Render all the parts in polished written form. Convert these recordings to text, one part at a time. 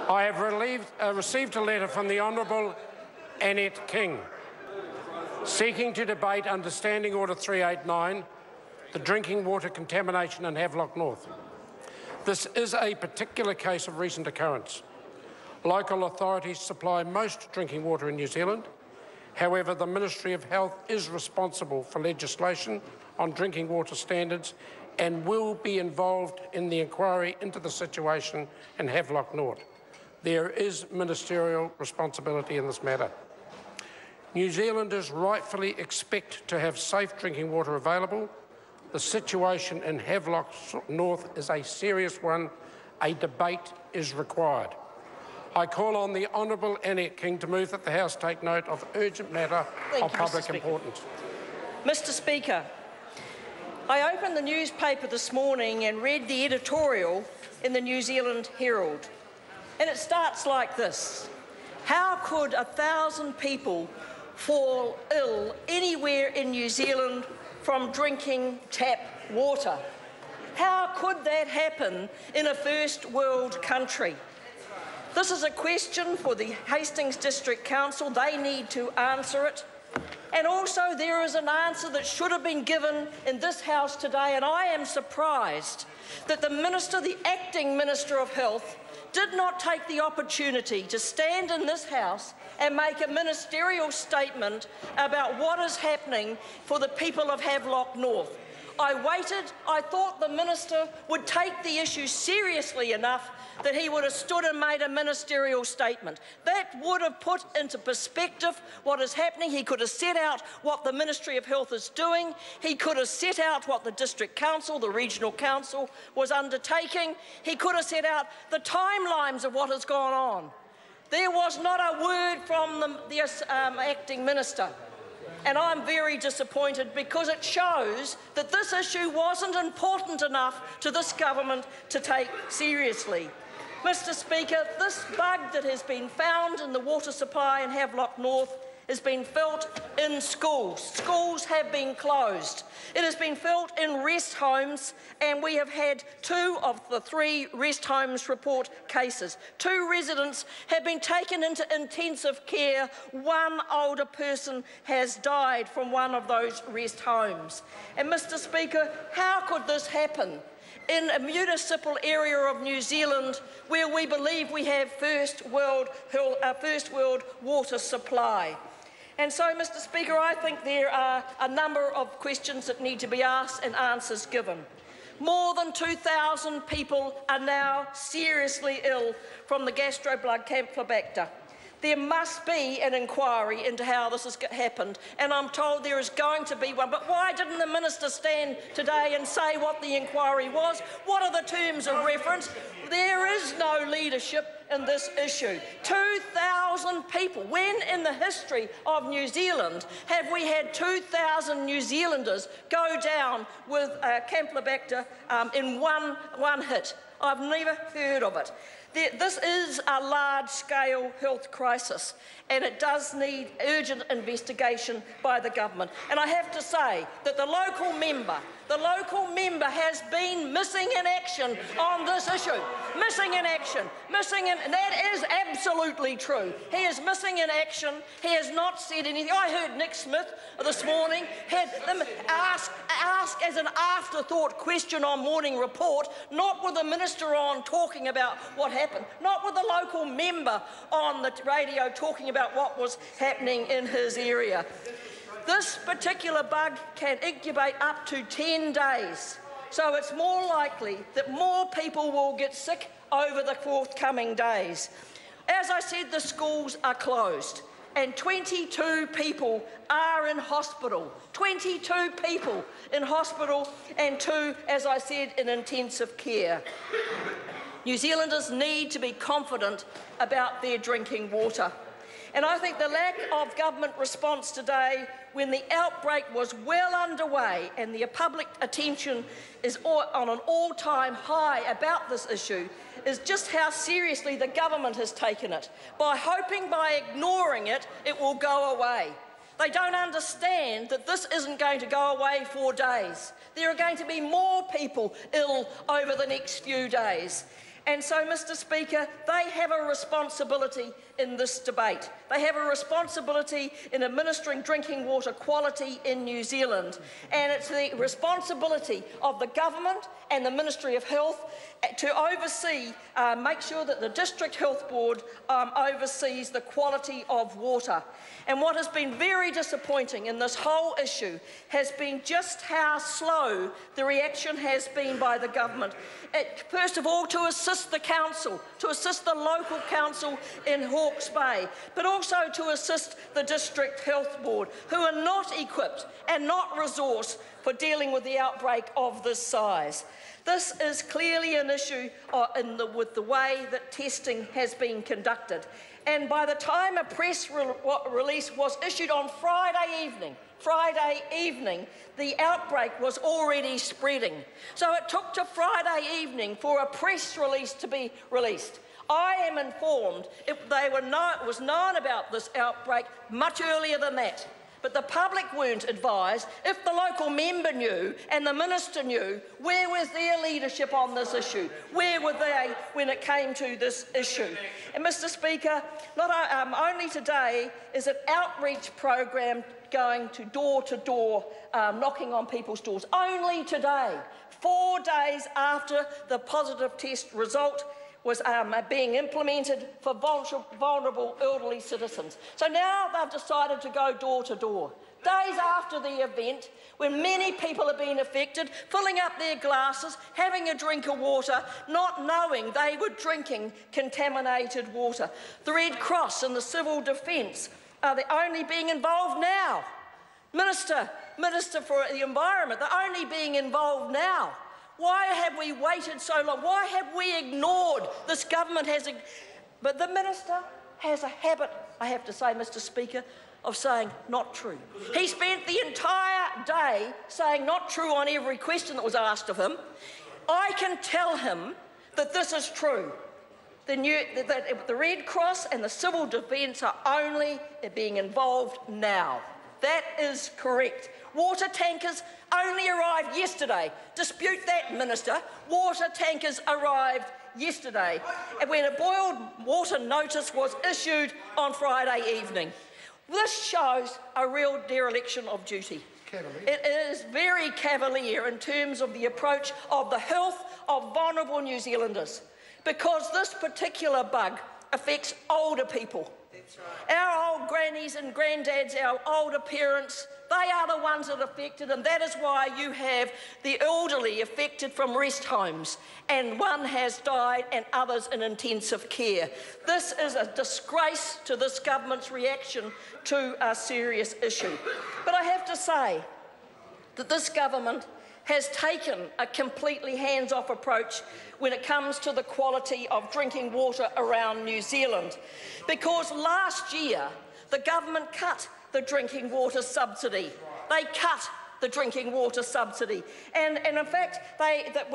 I have received a letter from the Honourable Annette King seeking to debate under Standing Order 389 the drinking water contamination in Havelock North. This is a particular case of recent occurrence. Local authorities supply most drinking water in New Zealand. However, the Ministry of Health is responsible for legislation on drinking water standards and will be involved in the inquiry into the situation in Havelock North. There is ministerial responsibility in this matter. New Zealanders rightfully expect to have safe drinking water available. The situation in Havelock North is a serious one. A debate is required. I call on the Honourable Annette King to move that the House take note of urgent matter of public importance. Mr Speaker, I opened the newspaper this morning and read the editorial in the New Zealand Herald. And it starts like this: how could 1,000 people fall ill anywhere in New Zealand from drinking tap water? How could that happen in a first world country? This is a question for the Hastings District Council. They need to answer it. And also there is an answer that should have been given in this House today, and I am surprised that the Minister, the Acting Minister of Health, did not take the opportunity to stand in this House and make a ministerial statement about what is happening for the people of Havelock North. I waited. I thought the Minister would take the issue seriously enough that he would have stood and made a ministerial statement. That would have put into perspective what is happening. He could have set out what the Ministry of Health is doing. He could have set out what the District Council, the Regional Council, was undertaking. He could have set out the timelines of what has gone on. There was not a word from the Acting Minister. And I'm very disappointed because it shows that this issue wasn't important enough to this government to take seriously. Mr Speaker, this bug that has been found in the water supply in Havelock North has been felt in schools. Schools have been closed. It has been felt in rest homes, and we have had 2 of the 3 rest homes report cases. 2 residents have been taken into intensive care. 1 older person has died from one of those rest homes. And Mr Speaker, how could this happen in a municipal area of New Zealand where we believe we have first world water supply? And so, Mr Speaker, I think there are a number of questions that need to be asked and answers given. More than 2,000 people are now seriously ill from the gastro-blood Campylobacter. There must be an inquiry into how this has happened, and I'm told there is going to be one. But why didn't the Minister stand today and say what the inquiry was? What are the terms of reference? There is no leadership in this issue. 2,000 people. When in the history of New Zealand have we had 2,000 New Zealanders go down with Campylobacter in one hit? I've never heard of it. This is a large-scale health crisis, and it does need urgent investigation by the government. And I have to say that the local member has been missing in action on this issue. Missing in action. And that is absolutely true. He is missing in action. He has not said anything. I heard Nick Smith this morning had them ask as an afterthought question on Morning Report, not with the Minister on talking about what happened, not with the local member on the radio talking about what was happening in his area. This particular bug can incubate up to 10 days, so it's more likely that more people will get sick over the forthcoming days. As I said, the schools are closed, and 22 people are in hospital. 22 people in hospital, and 2, as I said, in intensive care. New Zealanders need to be confident about their drinking water. And I think the lack of government response today, when the outbreak was well underway and the public attention is on an all-time high about this issue, is just how seriously the government has taken it. By ignoring it, it will go away. They don't understand that this isn't going to go away for days. There are going to be more people ill over the next few days. And so, Mr Speaker, they have a responsibility in this debate. They have a responsibility in administering drinking water quality in New Zealand. And it's the responsibility of the government and the Ministry of Health to oversee, make sure that the District Health Board oversees the quality of water. And what has been very disappointing in this whole issue has been just how slow the reaction has been by the government. First of all, to assist the council, to assist the local council in Hawke's Bay, but also to assist the District Health Board, who are not equipped and not resourced for dealing with the outbreak of this size. This is clearly an issue with the way that testing has been conducted. And by the time a press release was issued on Friday evening, the outbreak was already spreading. So it took to Friday evening for a press release to be released. I am informed it was known about this outbreak much earlier than that. But the public weren't advised. If the local member knew and the minister knew, where was their leadership on this issue? Where were they when it came to this issue? And Mr Speaker, not only today is an outreach program going to door, knocking on people's doors. Only today, 4 days after the positive test result was being implemented for vulnerable elderly citizens. So now they've decided to go door to door. Days after the event, when many people have been affected, filling up their glasses, having a drink of water, not knowing they were drinking contaminated water. The Red Cross and the Civil Defence are only being involved now. Minister for the Environment, they're only being involved now. Why have we waited so long? Why have we ignored this government? But the minister has a habit, I have to say, Mr Speaker, of saying not true. He spent the entire day saying not true on every question that was asked of him. I can tell him that this is true. The Red Cross and the Civil Defence are only being involved now. That is correct. Water tankers only arrived yesterday. Dispute that, Minister. Water tankers arrived yesterday when a boiled water notice was issued on Friday evening. This shows a real dereliction of duty. It is very cavalier in terms of the approach of the health of vulnerable New Zealanders, because this particular bug affects older people. Our old grannies and granddads, our older parents, they are the ones that are affected, and that is why you have the elderly affected from rest homes, and one has died and others in intensive care. This is a disgrace to this government's reaction to a serious issue. But I have to say that this government has taken a completely hands-off approach when it comes to the quality of drinking water around New Zealand. Because last year, the government cut the drinking water subsidy. They cut the drinking water subsidy. And in fact, that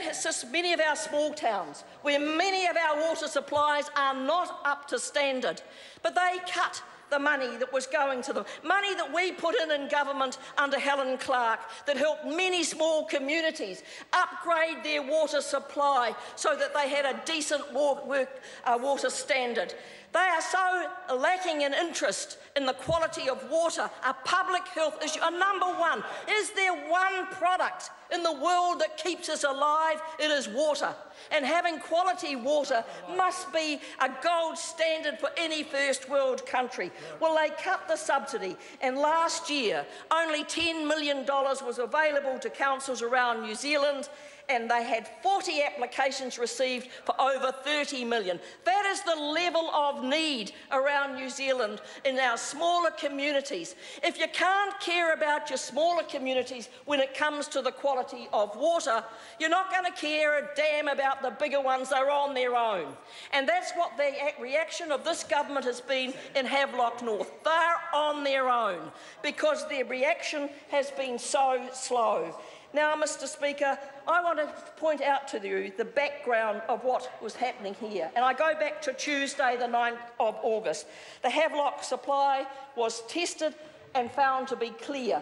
assists many of our small towns, where many of our water supplies are not up to standard. But they cut the money that was going to them, money that we put in government under Helen Clark that helped many small communities upgrade their water supply so that they had a decent water standard. They are so lacking in interest in the quality of water, a public health issue. Number one, is there one product in the world that keeps us alive? It is water. And having quality water must be a gold standard for any first world country. Well, they cut the subsidy, and last year only $10 million was available to councils around New Zealand, and they had 40 applications received for over 30 million. That is the level of need around New Zealand in our smaller communities. If you can't care about your smaller communities when it comes to the quality of water, you're not going to care a damn about the bigger ones. They're on their own. And that's what the reaction of this government has been in Havelock North. They're on their own because their reaction has been so slow. Now, Mr Speaker, I want to point out to you the background of what was happening here. And I go back to Tuesday, the 9th of August. The Havelock supply was tested and found to be clear.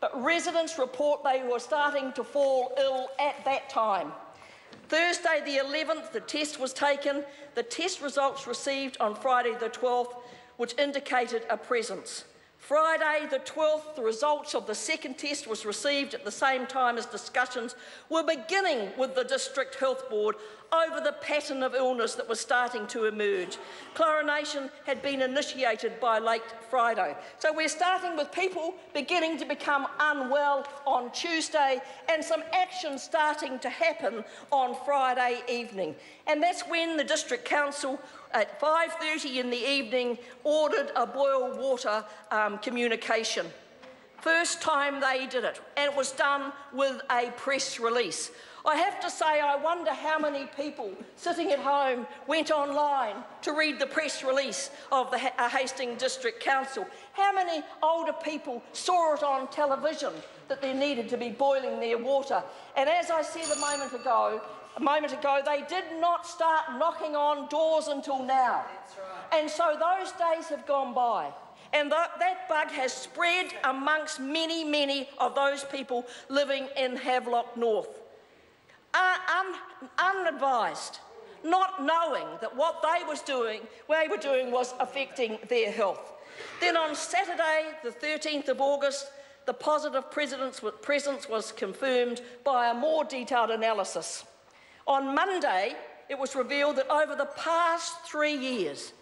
But residents report they were starting to fall ill at that time. Thursday the 11th, the test was taken. The test results received on Friday the 12th, which indicated a presence. Friday the 12th, the results of the second test was received at the same time as discussions were beginning with the District Health Board over the pattern of illness that was starting to emerge. Chlorination had been initiated by late Friday. So we're starting with people beginning to become unwell on Tuesday and some action starting to happen on Friday evening. And that's when the District Council at 5:30 in the evening ordered a boil water communication. First time they did it, and it was done with a press release. I have to say, I wonder how many people sitting at home went online to read the press release of the Hastings District Council. How many older people saw it on television that they needed to be boiling their water? And as I said a moment ago, they did not start knocking on doors until now. That's right. And so those days have gone by. And that bug has spread amongst many, many of those people living in Havelock North. Unadvised, not knowing that what they were doing was affecting their health. Then on Saturday, the 13th of August, the positive presence was confirmed by a more detailed analysis. On Monday, it was revealed that over the past 3 years,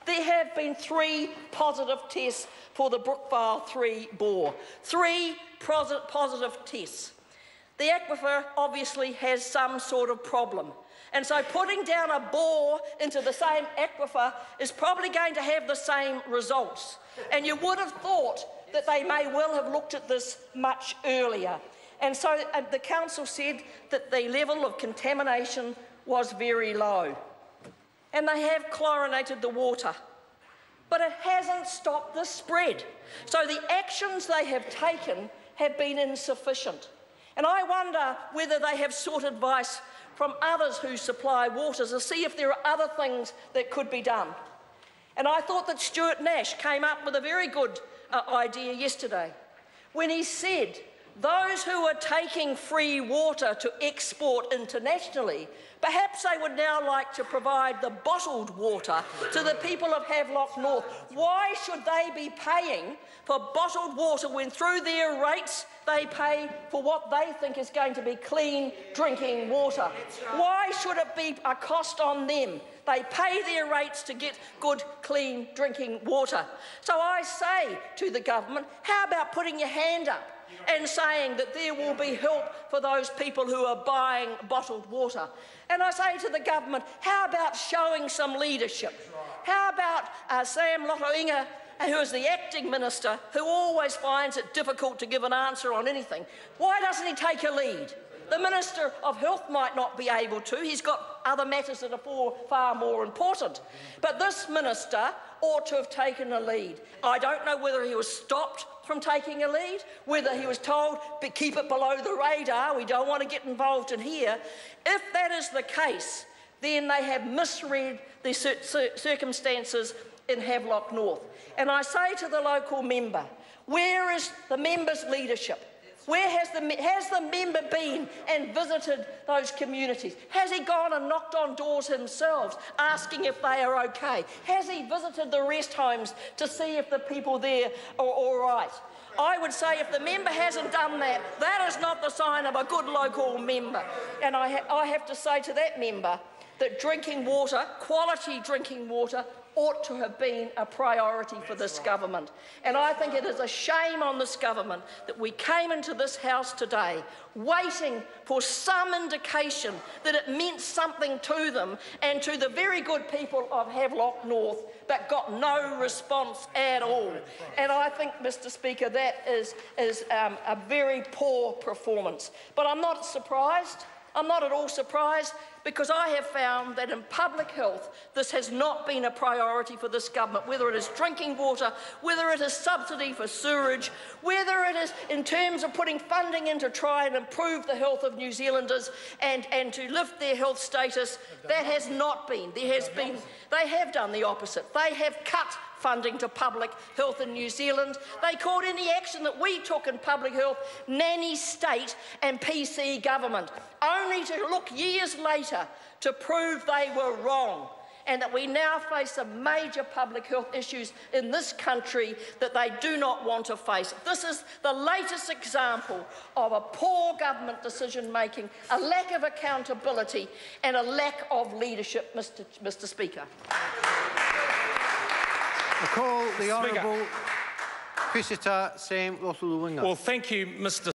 there have been 3 positive tests for the Brookvale 3 bore. 3 positive tests. The aquifer obviously has some sort of problem. And so putting down a bore into the same aquifer is probably going to have the same results. And you would have thought that they may well have looked at this much earlier. And so the council said that the level of contamination was very low. And they have chlorinated the water. But it hasn't stopped the spread. So the actions they have taken have been insufficient. And I wonder whether they have sought advice from others who supply water to see if there are other things that could be done. And I thought that Stuart Nash came up with a very good idea yesterday when he said those who are taking free water to export internationally, perhaps they would now like to provide the bottled water to the people of Havelock North. Why should they be paying for bottled water when through their rates they pay for what they think is going to be clean drinking water? Why should it be a cost on them? They pay their rates to get good, clean drinking water. So I say to the government, how about putting your hand up and saying that there will be help for those people who are buying bottled water? And I say to the government, how about showing some leadership? How about Sam Lotoinga, who is the acting minister, who always finds it difficult to give an answer on anything? Why doesn't he take a lead? The Minister of Health might not be able to. He's got other matters that are far more important. But this minister ought to have taken a lead. I don't know whether he was stopped from taking a lead, whether he was told, keep it below the radar, we don't want to get involved in here. If that is the case, then they have misread the circumstances in Havelock North. And I say to the local member, where is the member's leadership? Where has the member been and visited those communities? Has he gone and knocked on doors himself, asking if they are okay? Has he visited the rest homes to see if the people there are all right? I would say if the member hasn't done that, that is not the sign of a good local member. And I have to say to that member that drinking water, quality drinking water, ought to have been a priority for this government. And I think it is a shame on this government that we came into this House today waiting for some indication that it meant something to them and to the very good people of Havelock North, but got no response at all. And I think, Mr Speaker, that is a very poor performance. But I'm not surprised. I'm not at all surprised, because I have found that in public health this has not been a priority for this government, whether it is drinking water, whether it is subsidy for sewerage, whether it is in terms of putting funding in to try and improve the health of New Zealanders and to lift their health status. That has not been. They have done the opposite. They have cut funding to public health in New Zealand. They called any action that we took in public health nanny state and PC government, only to look years later to prove they were wrong, and that we now face some major public health issues in this country that they do not want to face. This is the latest example of a poor government decision-making, a lack of accountability and a lack of leadership, Mr. Speaker. I call the Honourable Fisita Sam Rothulu-Winga. Well, thank you, Mr.